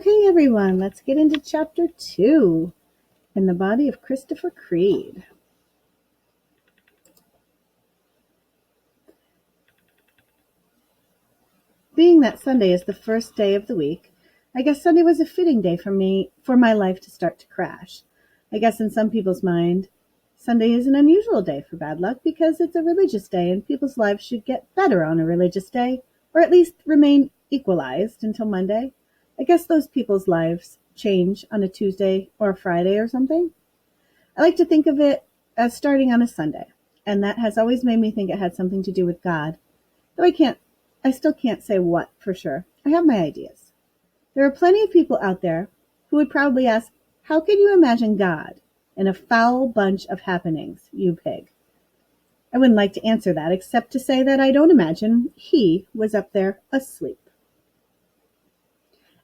Okay, everyone, let's get into chapter 2 in the body of Christopher Creed. Being that Sunday is the first day of the week, I guess Sunday was a fitting day for my life to start to crash. I guess in some people's mind, Sunday is an unusual day for bad luck because it's a religious day and people's lives should get better on a religious day, or at least remain equalized until Monday. I guess those people's lives change on a Tuesday or a Friday or something. I like to think of it as starting on a Sunday, and that has always made me think it had something to do with God. Though I still can't say what for sure. I have my ideas. There are plenty of people out there who would probably ask, how can you imagine God in a foul bunch of happenings, you pig? I wouldn't like to answer that except to say that I don't imagine he was up there asleep.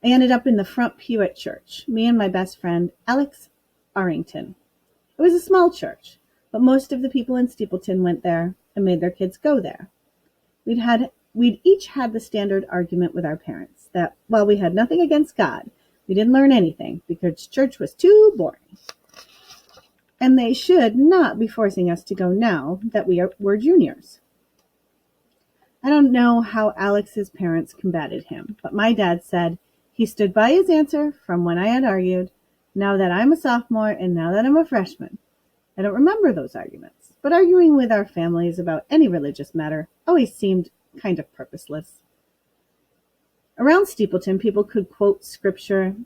I ended up in the front pew at church, me and my best friend, Alex Arrington. It was a small church, but most of the people in Steepleton went there and made their kids go there. We'd each had the standard argument with our parents that while we had nothing against God, we didn't learn anything because church was too boring. And they should not be forcing us to go now that we're juniors. I don't know how Alex's parents combated him, but my dad said he stood by his answer from when I had argued, now that I'm a sophomore and now that I'm a freshman. I don't remember those arguments, but arguing with our families about any religious matter always seemed kind of purposeless. Around Steepleton, people could quote scripture,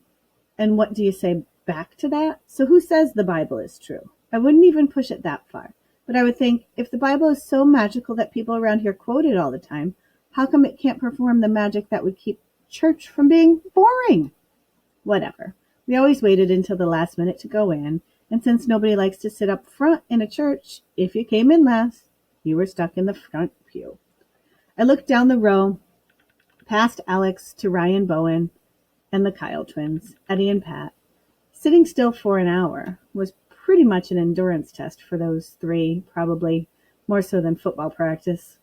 and what do you say back to that? So who says the Bible is true? I wouldn't even push it that far, but I would think if the Bible is so magical that people around here quote it all the time, how come it can't perform the magic that would keep church from being boring? Whatever. We always waited until the last minute to go in, and since nobody likes to sit up front in a church, if you came in last, you were stuck in the front pew. I looked down the row, past Alex to Ryan Bowen and the Kyle twins, Eddie and Pat. Sitting still for an hour was pretty much an endurance test for those three, probably more so than football practice.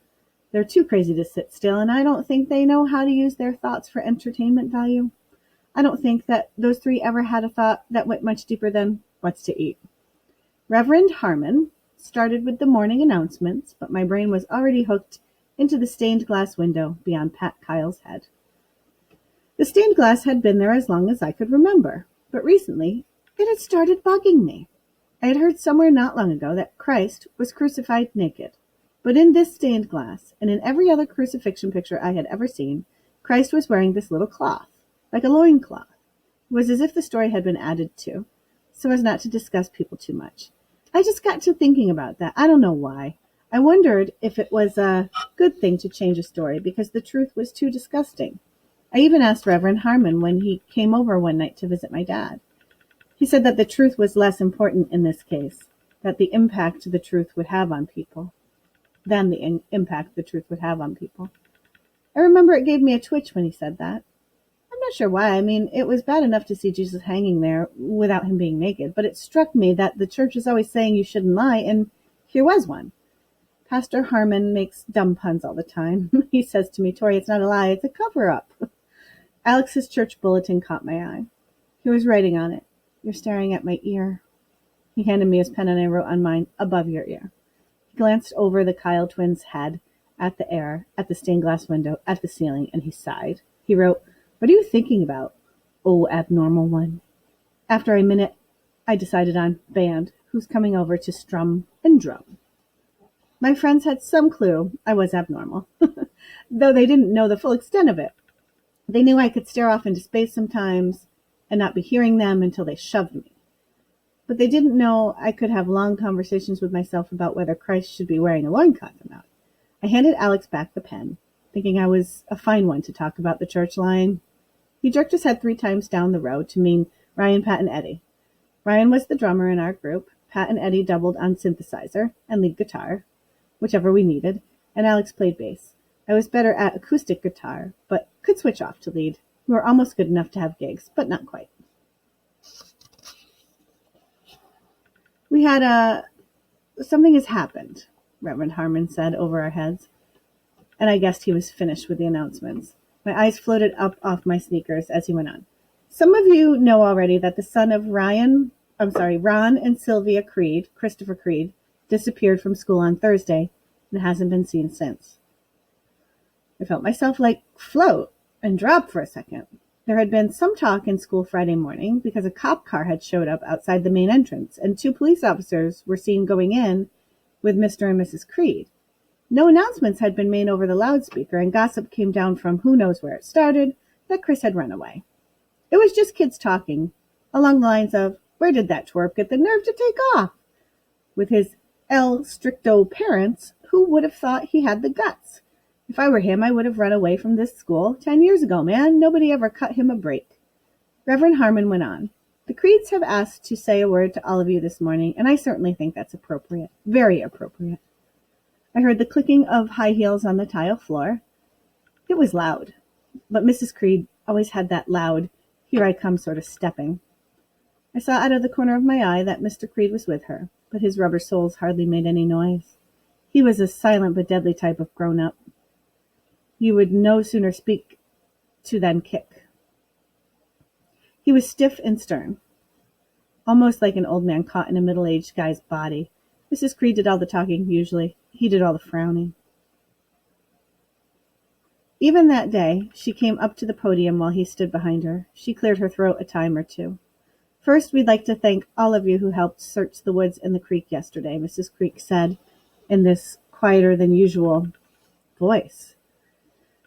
They're too crazy to sit still, and I don't think they know how to use their thoughts for entertainment value. I don't think that those three ever had a thought that went much deeper than what's to eat. Reverend Harmon started with the morning announcements, but my brain was already hooked into the stained glass window beyond Pat Kyle's head. The stained glass had been there as long as I could remember, but recently it had started bugging me. I had heard somewhere not long ago that Christ was crucified naked, but in this stained glass, and in every other crucifixion picture I had ever seen, Christ was wearing this little cloth, like a loincloth. It was as if the story had been added to, so as not to disgust people too much. I just got to thinking about that. I don't know why. I wondered if it was a good thing to change a story because the truth was too disgusting. I even asked Reverend Harmon when he came over one night to visit my dad. He said that the truth was less important in this case, that the impact the truth would have on people, than the impact the truth would have on people. I remember it gave me a twitch when he said that. I'm not sure why. I mean, it was bad enough to see Jesus hanging there without him being naked, but it struck me that the church is always saying you shouldn't lie, and here was one. Pastor Harmon makes dumb puns all the time. He says to me, Tori, it's not a lie, it's a cover-up. Alex's church bulletin caught my eye. He was writing on it, you're staring at my ear. He handed me his pen and I wrote on mine, above your ear. He glanced over the Kyle twins' head, at the air, at the stained glass window, at the ceiling, and he sighed. He wrote, what are you thinking about, oh abnormal one? After a minute, I decided on band, who's coming over to strum and drum. My friends had some clue I was abnormal, though they didn't know the full extent of it. They knew I could stare off into space sometimes and not be hearing them until they shoved me. But they didn't know I could have long conversations with myself about whether Christ should be wearing a loincloth or not. I handed Alex back the pen, thinking I was a fine one to talk about the church line. He jerked his head 3 times down the row to mean Ryan, Pat, and Eddie. Ryan was the drummer in our group. Pat and Eddie doubled on synthesizer and lead guitar, whichever we needed, and Alex played bass. I was better at acoustic guitar, but could switch off to lead. We were almost good enough to have gigs, but not quite. We had something has happened, Reverend Harmon said over our heads, and I guessed he was finished with the announcements. My eyes floated up off my sneakers as he went on. Some of you know already that the son of Ron and Sylvia Creed, Christopher Creed, disappeared from school on Thursday and hasn't been seen since. I felt myself float and drop for a second. There had been some talk in school Friday morning because a cop car had showed up outside the main entrance, and 2 police officers were seen going in with Mr. and Mrs. Creed. No announcements had been made over the loudspeaker, and gossip came down from who knows where it started that Chris had run away. It was just kids talking, along the lines of, where did that twerp get the nerve to take off? With his El Stricto parents, who would have thought he had the guts? If I were him, I would have run away from this school 10 years ago, man. Nobody ever cut him a break. Reverend Harmon went on. The Creeds have asked to say a word to all of you this morning, and I certainly think that's appropriate. Very appropriate. I heard the clicking of high heels on the tile floor. It was loud, but Mrs. Creed always had that loud, here I come sort of stepping. I saw out of the corner of my eye that Mr. Creed was with her, but his rubber soles hardly made any noise. He was a silent but deadly type of grown-up. You would no sooner speak to than kick. He was stiff and stern, almost like an old man caught in a middle-aged guy's body. Mrs. Creed did all the talking usually. He did all the frowning. Even that day, she came up to the podium while he stood behind her. She cleared her throat a time or two. First, we'd like to thank all of you who helped search the woods and the creek yesterday, Mrs. Creek said in this quieter than usual voice.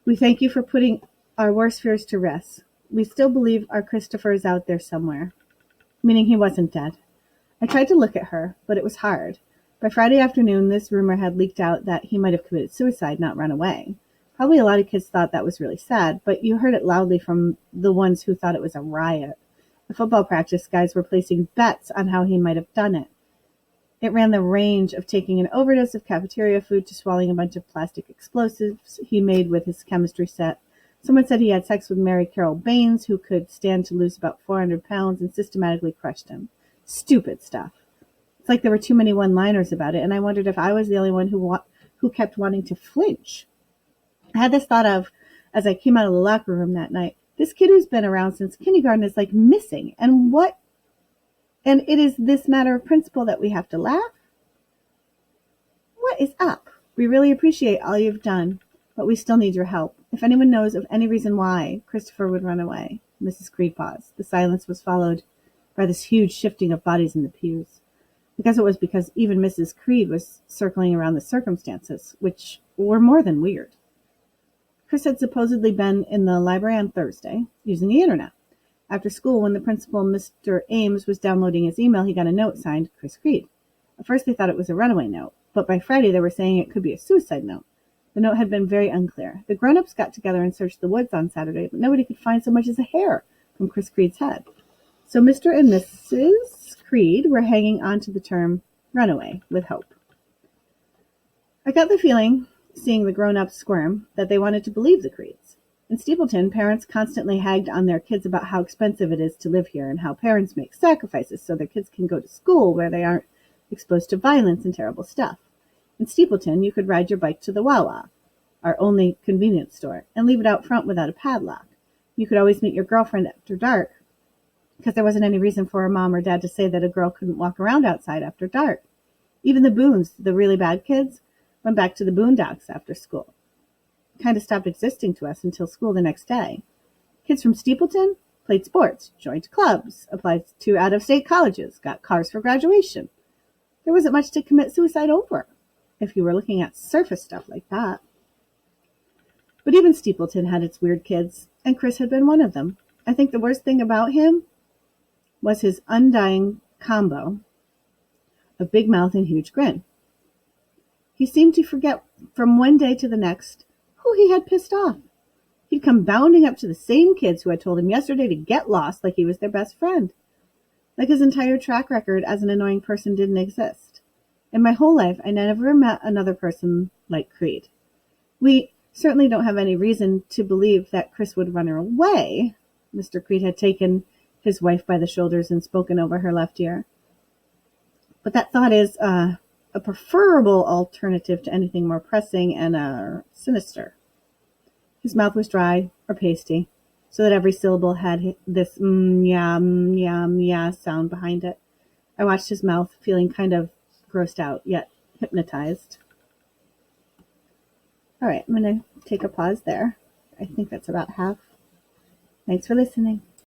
We thank you for putting our worst fears to rest. We still believe our Christopher is out there somewhere, meaning he wasn't dead. I tried to look at her, but it was hard. By Friday afternoon, this rumor had leaked out that he might have committed suicide, not run away. Probably a lot of kids thought that was really sad, but you heard it loudly from the ones who thought it was a riot. At football practice, guys were placing bets on how he might have done it. It ran the range of taking an overdose of cafeteria food to swallowing a bunch of plastic explosives he made with his chemistry set. Someone said he had sex with Mary Carol Baines, who could stand to lose about 400 pounds, and systematically crushed him. Stupid stuff. It's like there were too many one-liners about it, and I wondered if I was the only one who kept wanting to flinch. I had this thought of, as I came out of the locker room that night, this kid who's been around since kindergarten is missing, and it is this matter of principle that we have to laugh? What is up? We really appreciate all you've done, but we still need your help. If anyone knows of any reason why Christopher would run away. Mrs. Creed paused. The silence was followed by this huge shifting of bodies in the pews. I guess it was because even Mrs. Creed was circling around the circumstances, which were more than weird. Chris had supposedly been in the library on Thursday, using the internet. After school, when the principal, Mr. Ames, was downloading his email, he got a note signed Chris Creed. At first they thought it was a runaway note, but by Friday they were saying it could be a suicide note. The note had been very unclear. The grown-ups got together and searched the woods on Saturday, but nobody could find so much as a hair from Chris Creed's head. So Mr. and Mrs. Creed were hanging on to the term runaway with hope. I got the feeling, seeing the grown-ups squirm, that they wanted to believe the Creeds. In Steepleton, parents constantly hagged on their kids about how expensive it is to live here and how parents make sacrifices so their kids can go to school where they aren't exposed to violence and terrible stuff. In Steepleton, you could ride your bike to the Wawa, our only convenience store, and leave it out front without a padlock. You could always meet your girlfriend after dark, because there wasn't any reason for a mom or dad to say that a girl couldn't walk around outside after dark. Even the Boons, the really bad kids, went back to the boondocks after school. It kind of stopped existing to us until school the next day. Kids from Steepleton played sports, joined clubs, applied to out-of-state colleges, got cars for graduation. There wasn't much to commit suicide over, if you were looking at surface stuff like that. But even Steepleton had its weird kids, and Chris had been one of them. I think the worst thing about him was his undying combo of big mouth and huge grin. He seemed to forget from one day to the next who he had pissed off. He'd come bounding up to the same kids who had told him yesterday to get lost like he was their best friend. Like his entire track record as an annoying person didn't exist. In my whole life, I never met another person like Creed. We certainly don't have any reason to believe that Chris would run her away. Mr. Creed had taken his wife by the shoulders and spoken over her left ear. But that thought is a preferable alternative to anything more pressing and sinister. His mouth was dry or pasty, so that every syllable had this yeah sound behind it. I watched his mouth, feeling kind of grossed out, yet hypnotized. All right, I'm going to take a pause there. I think that's about half. Thanks for listening.